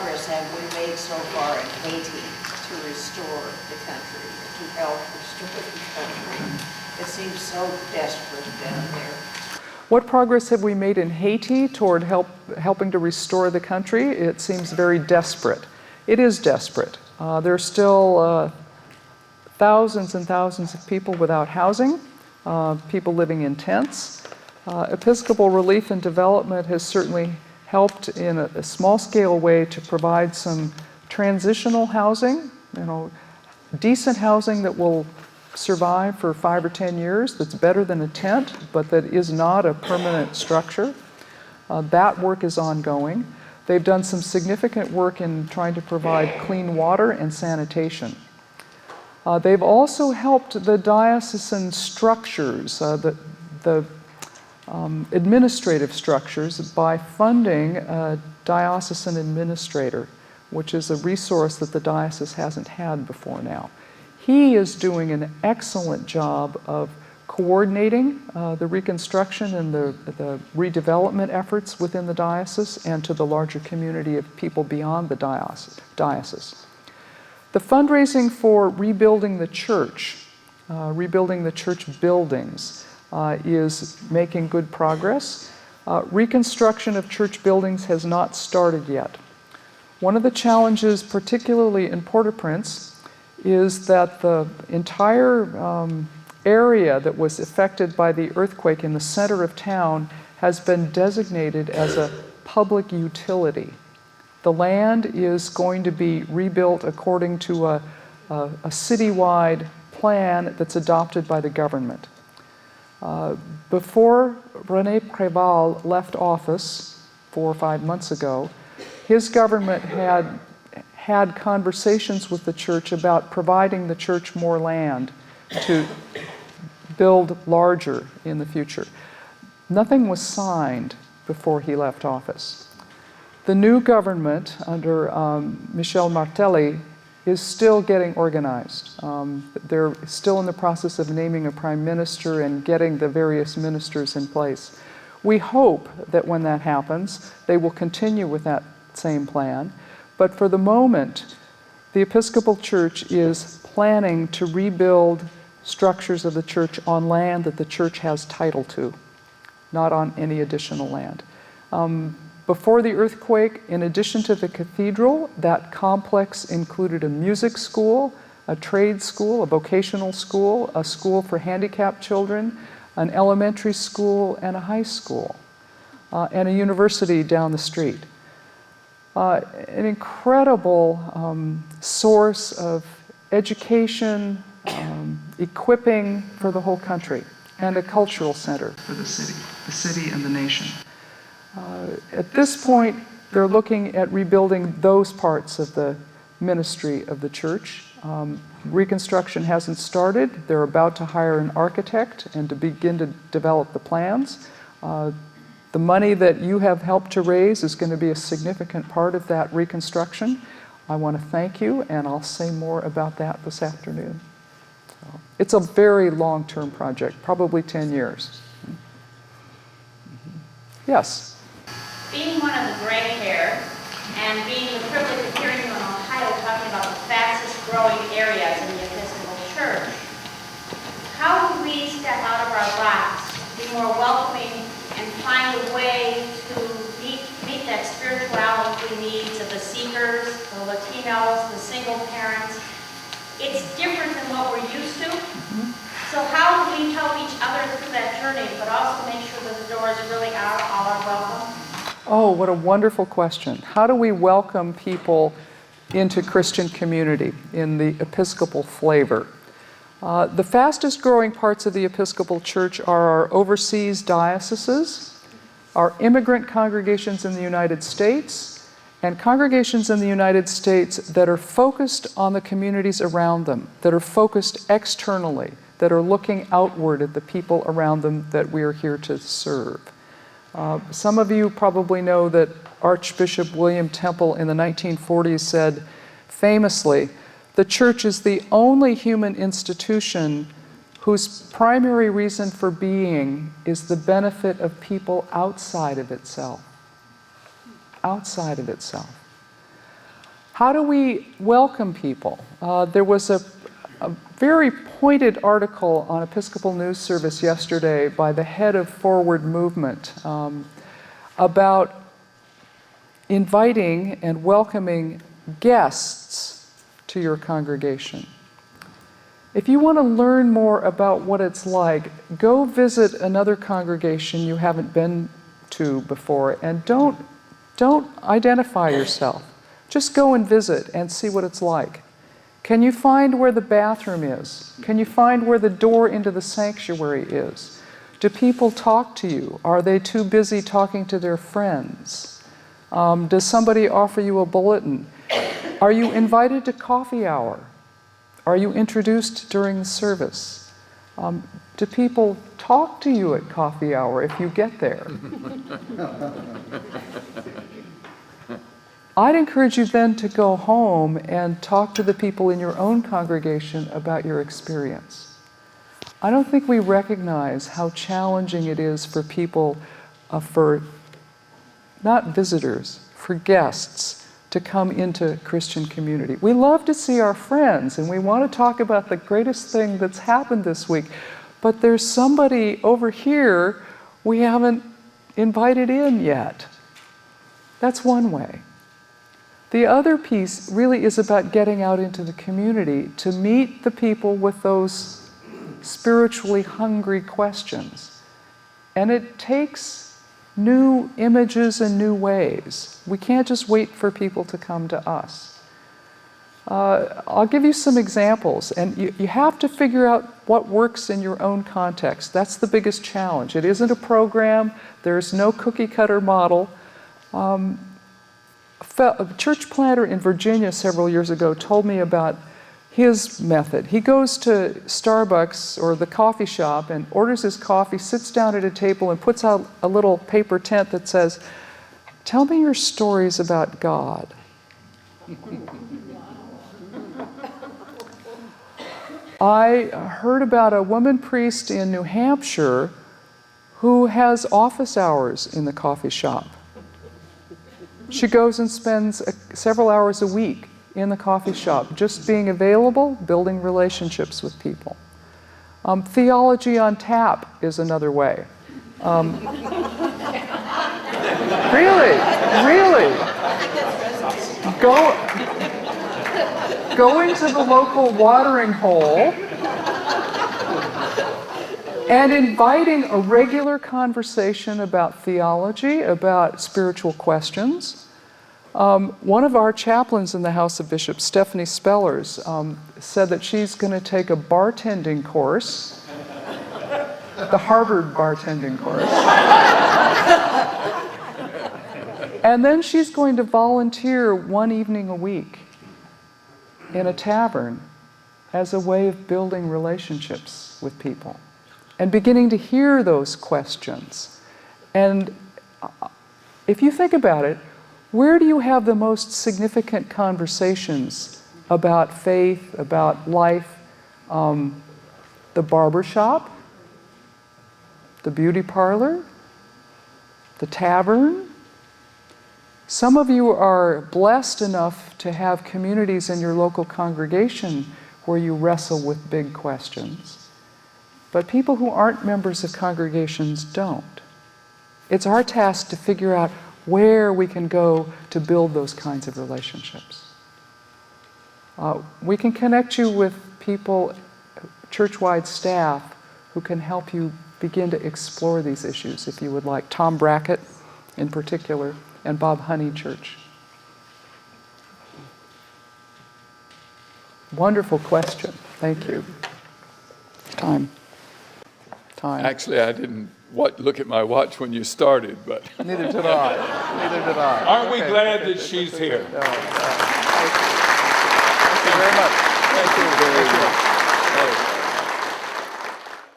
progress have we made so far in Haiti to restore the country, to help restore the country? It seems so desperate down there. What progress have we made in Haiti toward helping to restore the country? It seems very desperate. It is desperate. There are still thousands and thousands of people without housing, people living in tents. Episcopal Relief and Development has certainly helped in a small-scale way to provide some transitional housing, decent housing that will survive for 5 or 10 years, that's better than a tent, but that is not a permanent structure. That work is ongoing. They've done some significant work in trying to provide clean water and sanitation. They've also helped the diocesan structures, the administrative structures, by funding a diocesan administrator, which is a resource that the diocese hasn't had before now. He is doing an excellent job of coordinating the reconstruction and the redevelopment efforts within the diocese and to the larger community of people beyond the diocese. The fundraising for rebuilding the church buildings, is making good progress. Reconstruction of church buildings has not started yet. One of the challenges, particularly in Port-au-Prince, is that the entire area that was affected by the earthquake in the center of town has been designated as a public utility. The land is going to be rebuilt according to a citywide plan that's adopted by the government. Before René Préval left office 4 or 5 months ago, his government had conversations with the church about providing the church more land to build larger in the future. Nothing was signed before he left office. The new government under Michel Martelly is still getting organized. They're still in the process of naming a prime minister and getting the various ministers in place. We hope that when that happens, they will continue with that same plan. But for the moment, the Episcopal Church is planning to rebuild structures of the church on land that the church has title to, not on any additional land. Before the earthquake, in addition to the cathedral, that complex included a music school, a trade school, a vocational school, a school for handicapped children, an elementary school, and a high school, and a university down the street. An incredible source of education, equipping for the whole country, and a cultural center for the city and the nation. At this point, they're looking at rebuilding those parts of the ministry of the church. Reconstruction hasn't started. They're about to hire an architect and to begin to develop the plans. The money that you have helped to raise is going to be a significant part of that reconstruction. I want to thank you, and I'll say more about that this afternoon. So, it's a very long-term project, probably 10 years. Yes? Being one of the gray hair and being the privilege of hearing you in Ohio talking about the fastest growing areas in the Episcopal Church, how do we step out of our box, be more welcoming, and find a way to meet that spirituality needs of the seekers, the Latinos, the single parents? It's different than what we're used to. So how do we help each other through that journey, but also make sure that the doors really are all are welcome? Oh, what a wonderful question. How do we welcome people into Christian community in the Episcopal flavor? The fastest growing parts of the Episcopal Church are our overseas dioceses, our immigrant congregations in the United States, and congregations in the United States that are focused on the communities around them, that are focused externally, that are looking outward at the people around them that we are here to serve. Some of you probably know that Archbishop William Temple in the 1940s said famously, "The church is the only human institution whose primary reason for being is the benefit of people outside of itself." Outside of itself. How do we welcome people? There was a very pointed article on Episcopal News Service yesterday by the head of Forward Movement about inviting and welcoming guests to your congregation. If you want to learn more about what it's like, go visit another congregation you haven't been to before, and don't identify yourself. Just go and visit and see what it's like. Can you find where the bathroom is? Can you find where the door into the sanctuary is? Do people talk to you? Are they too busy talking to their friends? Does somebody offer you a bulletin? Are you invited to coffee hour? Are you introduced during the service? Do people talk to you at coffee hour if you get there? I'd encourage you then to go home and talk to the people in your own congregation about your experience. I don't think we recognize how challenging it is for people, for not visitors, for guests, to come into Christian community. We love to see our friends, and we want to talk about the greatest thing that's happened this week, but there's somebody over here we haven't invited in yet. That's one way. The other piece really is about getting out into the community to meet the people with those spiritually hungry questions. And it takes new images and new ways. We can't just wait for people to come to us. I'll give you some examples, and you have to figure out what works in your own context. That's the biggest challenge. It isn't a program. There's no cookie-cutter model. A church planter in Virginia several years ago told me about his method. He goes to Starbucks or the coffee shop and orders his coffee, sits down at a table and puts out a little paper tent that says, "Tell me your stories about God." I heard about a woman priest in New Hampshire who has office hours in the coffee shop. She goes and spends several hours a week in the coffee shop, just being available, building relationships with people. Theology on tap is another way. Really. Going to the local watering hole and inviting a regular conversation about theology, about spiritual questions. One of our chaplains in the House of Bishops, Stephanie Spellers, said that she's going to take a bartending course, the Harvard bartending course. And then she's going to volunteer one evening a week in a tavern as a way of building relationships with people and beginning to hear those questions. And if you think about it, where do you have the most significant conversations about faith, about life? The barber shop, the beauty parlor, the tavern. Some of you are blessed enough to have communities in your local congregation where you wrestle with big questions. But people who aren't members of congregations don't. It's our task to figure out where we can go to build those kinds of relationships. We can connect you with people, church-wide staff, who can help you begin to explore these issues if you would like. Tom Brackett, in particular, and Bob Honeychurch. Wonderful question. Thank you. Time. Actually, I didn't look at my watch when you started, but... Neither did I. Aren't we glad that she's here? Thank you very much. Thank you very much.